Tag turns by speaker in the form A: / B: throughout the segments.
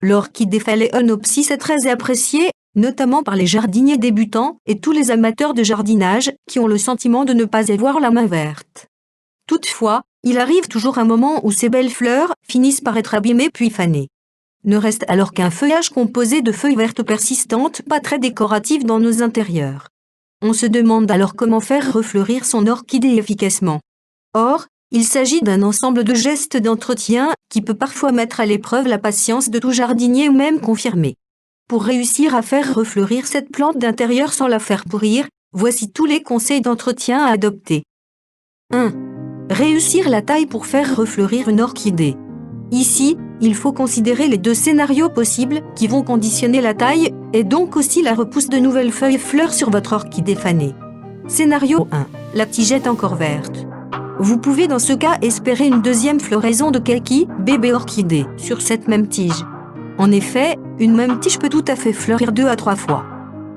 A: L'orchidée phalaenopsis est très appréciée, notamment par les jardiniers débutants et tous les amateurs de jardinage qui ont le sentiment de ne pas avoir la main verte. Toutefois, il arrive toujours un moment où ces belles fleurs finissent par être abîmées puis fanées. Ne reste alors qu'un feuillage composé de feuilles vertes persistantes pas très décoratives dans nos intérieurs. On se demande alors comment faire refleurir son orchidée efficacement. Or, il s'agit d'un ensemble de gestes d'entretien qui peut parfois mettre à l'épreuve la patience de tout jardinier ou même confirmé. Pour réussir à faire refleurir cette plante d'intérieur sans la faire pourrir, voici tous les conseils d'entretien à adopter. 1. Réussir la taille pour faire refleurir une orchidée. Ici, il faut considérer les deux scénarios possibles qui vont conditionner la taille et donc aussi la repousse de nouvelles feuilles fleurs sur votre orchidée fanée. Scénario 1. La tigette encore verte. Vous pouvez dans ce cas espérer une deuxième floraison de kaki, bébé orchidée, sur cette même tige. En effet, une même tige peut tout à fait fleurir 2 à 3 fois.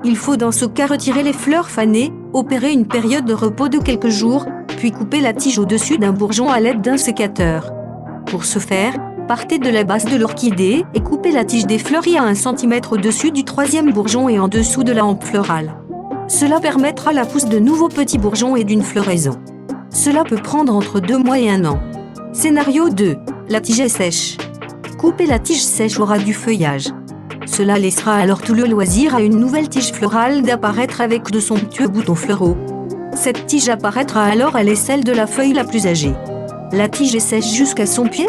A: Il faut dans ce cas retirer les fleurs fanées, opérer une période de repos de quelques jours, puis couper la tige au-dessus d'un bourgeon à l'aide d'un sécateur. Pour ce faire, partez de la base de l'orchidée et coupez la tige défleurie à 1 cm au-dessus du 3e bourgeon et en dessous de la hampe florale. Cela permettra la pousse de nouveaux petits bourgeons et d'une floraison. Cela peut prendre entre 2 mois et 1 an. Scénario 2. La tige est sèche. Coupez la tige sèche au ras du feuillage. Cela laissera alors tout le loisir à une nouvelle tige florale d'apparaître avec de somptueux boutons fleuraux. Cette tige apparaîtra alors à l'aisselle de la feuille la plus âgée. La tige est sèche jusqu'à son pied?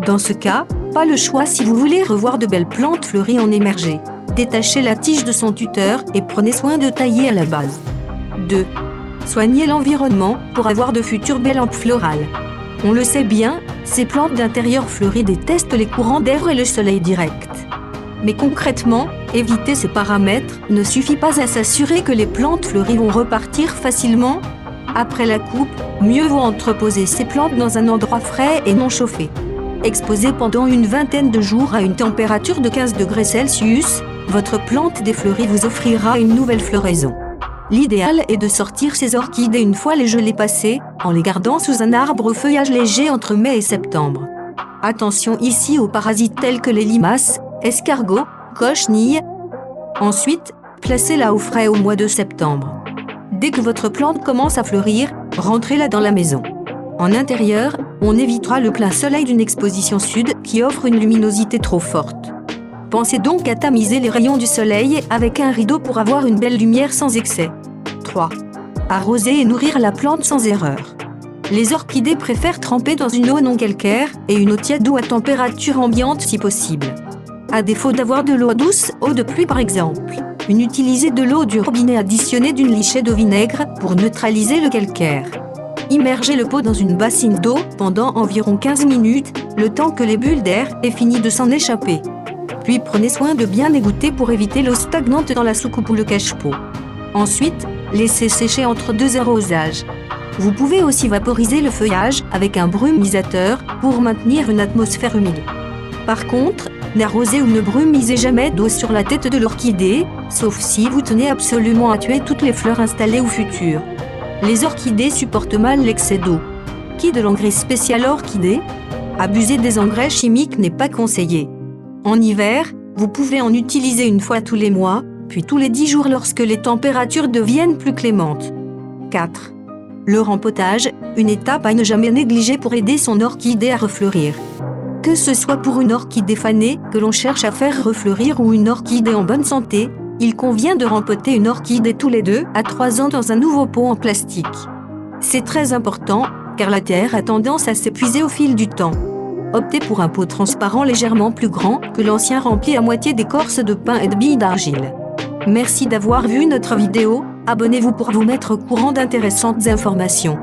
A: Dans ce cas, pas le choix si vous voulez revoir de belles plantes fleuries en émerger. Détachez la tige de son tuteur et prenez soin de tailler à la base. 2. Soignez l'environnement pour avoir de futures belles hampes florales. On le sait bien, ces plantes d'intérieur fleuries détestent les courants d'air et le soleil direct. Mais concrètement, éviter ces paramètres ne suffit pas à s'assurer que les plantes fleuries vont repartir facilement. Après la coupe, mieux vaut entreposer ces plantes dans un endroit frais et non chauffé. Exposée pendant une vingtaine de jours à une température de 15 degrés Celsius, votre plante défleurie vous offrira une nouvelle floraison. L'idéal est de sortir ces orchidées une fois les gelées passées, en les gardant sous un arbre au feuillage léger entre mai et septembre. Attention ici aux parasites tels que les limaces, escargots, cochenilles. Ensuite, placez-la au frais au mois de septembre. Dès que votre plante commence à fleurir, rentrez-la dans la maison. En intérieur, on évitera le plein soleil d'une exposition sud qui offre une luminosité trop forte. Pensez donc à tamiser les rayons du soleil avec un rideau pour avoir une belle lumière sans excès. 3. Arroser et nourrir la plante sans erreur. Les orchidées préfèrent tremper dans une eau non calcaire et une eau tiède ou à température ambiante si possible. À défaut d'avoir de l'eau douce, eau de pluie par exemple, utilisez de l'eau du robinet additionnée d'une lichée de vinaigre pour neutraliser le calcaire. Immergez le pot dans une bassine d'eau pendant environ 15 minutes, le temps que les bulles d'air aient fini de s'en échapper. Puis prenez soin de bien égoutter pour éviter l'eau stagnante dans la soucoupe ou le cache-pot. Ensuite, laissez sécher entre 2 arrosages. Vous pouvez aussi vaporiser le feuillage avec un brumisateur pour maintenir une atmosphère humide. Par contre, n'arrosez ou ne brumisez jamais d'eau sur la tête de l'orchidée, sauf si vous tenez absolument à tuer toutes les fleurs installées ou futures. Les orchidées supportent mal l'excès d'eau. Qui de l'engrais spécial orchidée? Abuser des engrais chimiques n'est pas conseillé. En hiver, vous pouvez en utiliser une fois tous les mois, puis tous les 10 jours lorsque les températures deviennent plus clémentes. 4. Le rempotage, une étape à ne jamais négliger pour aider son orchidée à refleurir. Que ce soit pour une orchidée fanée que l'on cherche à faire refleurir ou une orchidée en bonne santé, il convient de rempoter une orchidée tous les 2 à 3 ans dans un nouveau pot en plastique. C'est très important, car la terre a tendance à s'épuiser au fil du temps. Optez pour un pot transparent légèrement plus grand que l'ancien rempli à moitié d'écorce de pin et de billes d'argile. Merci d'avoir vu notre vidéo, abonnez-vous pour vous mettre au courant d'intéressantes informations.